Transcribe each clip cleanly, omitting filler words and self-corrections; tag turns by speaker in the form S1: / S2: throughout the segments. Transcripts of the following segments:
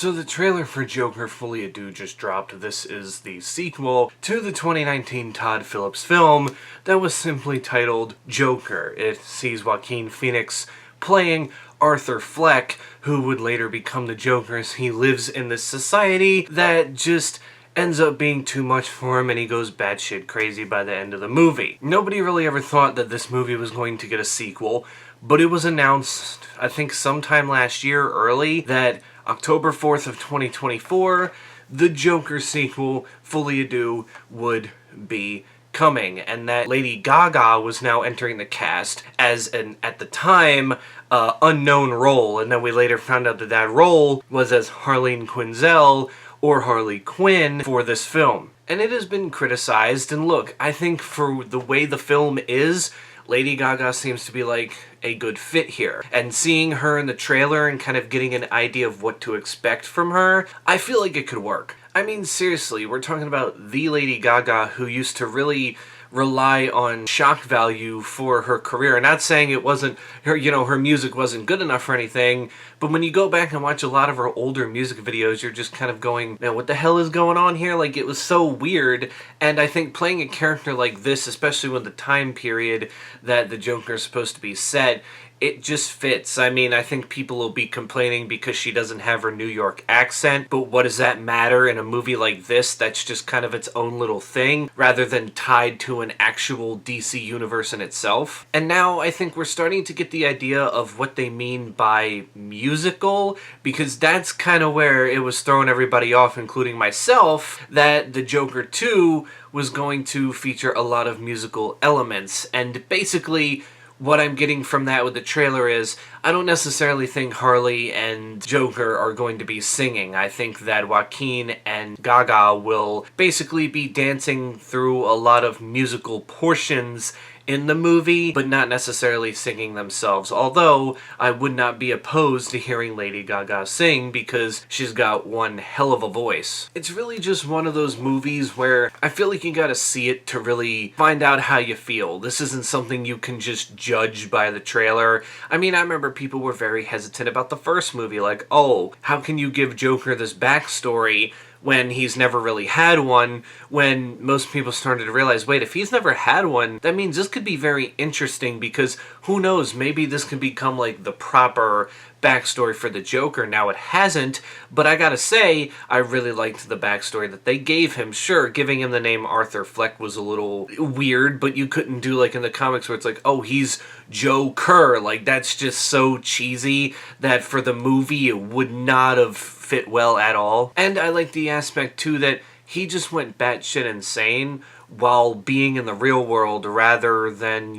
S1: So the trailer for Joker Foile A Deux just dropped. This is the sequel to the 2019 Todd Phillips film that was simply titled Joker. It sees Joaquin Phoenix playing Arthur Fleck, who would later become the Joker, as he lives in this society that just ends up being too much for him and he goes batshit crazy by the end of the movie. Nobody really ever thought that this movie was going to get a sequel, but it was announced, I think sometime last year early, that October 4th of 2024, the Joker sequel, Foile A Deux, would be coming, and that Lady Gaga was now entering the cast as an, at the time, unknown role, and then we later found out that that role was as Harley Quinn or Harley Quinn for this film. And it has been criticized, and look, I think for the way the film is, Lady Gaga seems to be like a good fit here. And seeing her in the trailer and kind of getting an idea of what to expect from her, I feel like it could work. I mean, seriously, we're talking about the Lady Gaga who used to really rely on shock value for her career. And not saying it wasn't her, her music wasn't good enough or anything, but when you go back and watch a lot of her older music videos, you're just kind of going, man, what the hell is going on here? Like, it was so weird. And I think playing a character like this, especially when the time period that the Joker is supposed to be set, it just fits. I mean, I think people will be complaining because she doesn't have her New York accent, but what does that matter in a movie like this that's just kind of its own little thing, rather than tied to an actual DC universe in itself? And now I think we're starting to get the idea of what they mean by musical, because that's kind of where it was throwing everybody off, including myself, that the Joker 2 was going to feature a lot of musical elements. And basically, what I'm getting from that with the trailer is, I don't necessarily think Harley and Joker are going to be singing. I think that Joaquin and Gaga will basically be dancing through a lot of musical portions in the movie, but not necessarily singing themselves. Although, I would not be opposed to hearing Lady Gaga sing because she's got one hell of a voice. It's really just one of those movies where I feel like you gotta see it to really find out how you feel. This isn't something you can just judge by the trailer. I mean, I remember people were very hesitant about the first movie, like, oh, how can you give Joker this backstory when he's never really had one, when most people started to realize, wait, if he's never had one, that means this could be very interesting, because who knows, maybe this can become like the proper backstory for the Joker. Now it hasn't, but I gotta say, I really liked the backstory that they gave him. Sure, giving him the name Arthur Fleck was a little weird, but you couldn't do like in the comics where it's like, oh, he's Joker. Like, that's just so cheesy that for the movie it would not have fit well at all. And I like the aspect too that he just went batshit insane while being in the real world, rather than,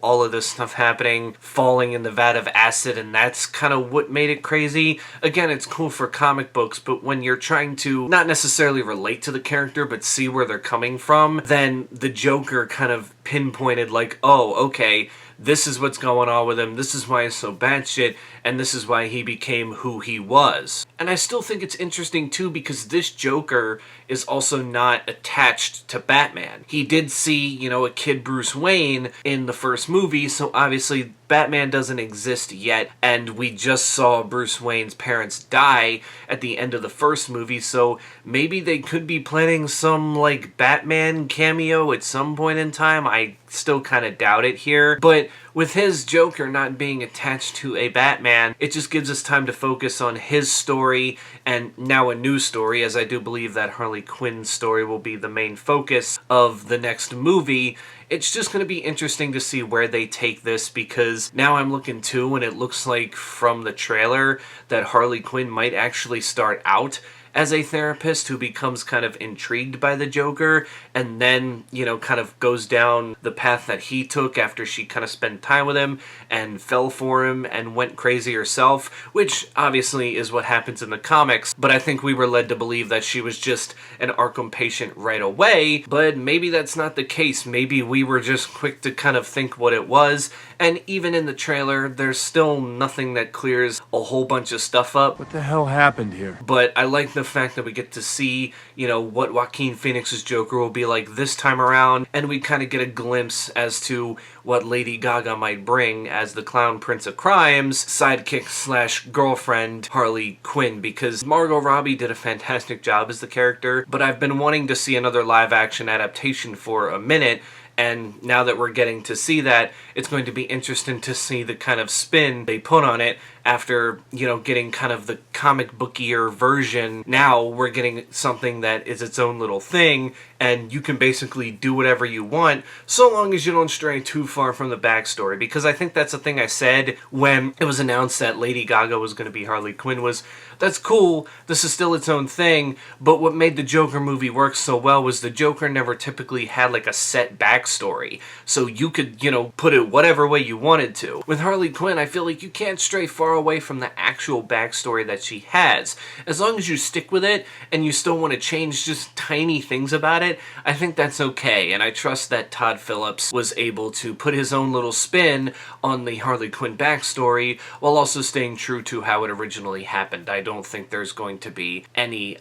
S1: all of this stuff happening, falling in the vat of acid, and that's kind of what made it crazy. Again, it's cool for comic books, but when you're trying to not necessarily relate to the character, but see where they're coming from, then the Joker kind of pinpointed like, oh, okay, this is what's going on with him, this is why he's so batshit, and this is why he became who he was. And I still think it's interesting too, because this Joker is also not attached to Batman. He did see, a kid Bruce Wayne in the first movie, so obviously Batman doesn't exist yet, and we just saw Bruce Wayne's parents die at the end of the first movie, so maybe they could be planning some, like, Batman cameo at some point in time. I still kind of doubt it here, but with his Joker not being attached to a Batman, it just gives us time to focus on his story, and now a new story, as I do believe that Harley Quinn's story will be the main focus of the next movie. It's just going to be interesting to see where they take this, because now I'm looking too, and it looks like from the trailer that Harley Quinn might actually start out as a therapist who becomes kind of intrigued by the Joker, and then, kind of goes down the path that he took after she kind of spent time with him and fell for him and went crazy herself, which obviously is what happens in the comics, but I think we were led to believe that she was just an Arkham patient right away, but maybe that's not the case. Maybe we were just quick to kind of think what it was, and even in the trailer, there's still nothing that clears a whole bunch of stuff up.
S2: What the hell happened here?
S1: But I like the fact that we get to see, you know, what Joaquin Phoenix's Joker will be like this time around, and we kind of get a glimpse as to what Lady Gaga might bring as the Clown Prince of Crime's sidekick slash girlfriend, Harley Quinn, because Margot Robbie did a fantastic job as the character, but I've been wanting to see another live-action adaptation for a minute, and now that we're getting to see that, it's going to be interesting to see the kind of spin they put on it after, you know, getting kind of the comic bookier version. Now we're getting something that is its own little thing, and you can basically do whatever you want, so long as you don't stray too far from the backstory. Because I think that's the thing I said when it was announced that Lady Gaga was going to be Harley Quinn was, that's cool, this is still its own thing, but what made the Joker movie work so well was the Joker never typically had like a set backstory, so you could, you know, put it whatever way you wanted to. With Harley Quinn, I feel like you can't stray far away from the actual backstory that she has. As long as you stick with it, and you still want to change just tiny things about it, I think that's okay, and I trust that Todd Phillips was able to put his own little spin on the Harley Quinn backstory, while also staying true to how it originally happened. I don't think there's going to be any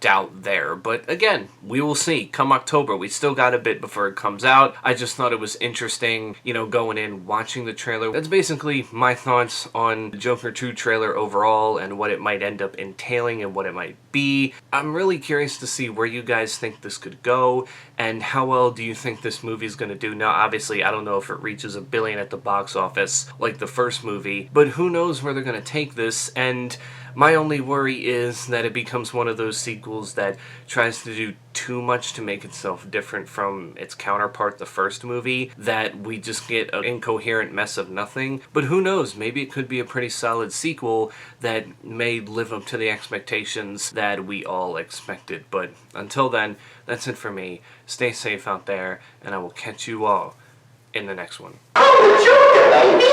S1: doubt there, but again, we will see. Come October, we still got a bit before it comes out. I just thought it was interesting, you know, going in, watching the trailer. That's basically my thoughts on the Joker 2 trailer overall, and what it might end up entailing and what it might be. I'm really curious to see where you guys think this could go, and how well do you think this movie is going to do. Now, obviously, I don't know if it reaches $1 billion at the box office like the first movie, but who knows where they're going to take this, and my only worry is that it becomes one of those sequels that tries to do too much to make itself different from its counterpart, the first movie, that we just get an incoherent mess of nothing. But who knows, maybe it could be a pretty solid sequel that may live up to the expectations that we all expected. But until then, that's it for me. Stay safe out there, and I will catch you all in the next one.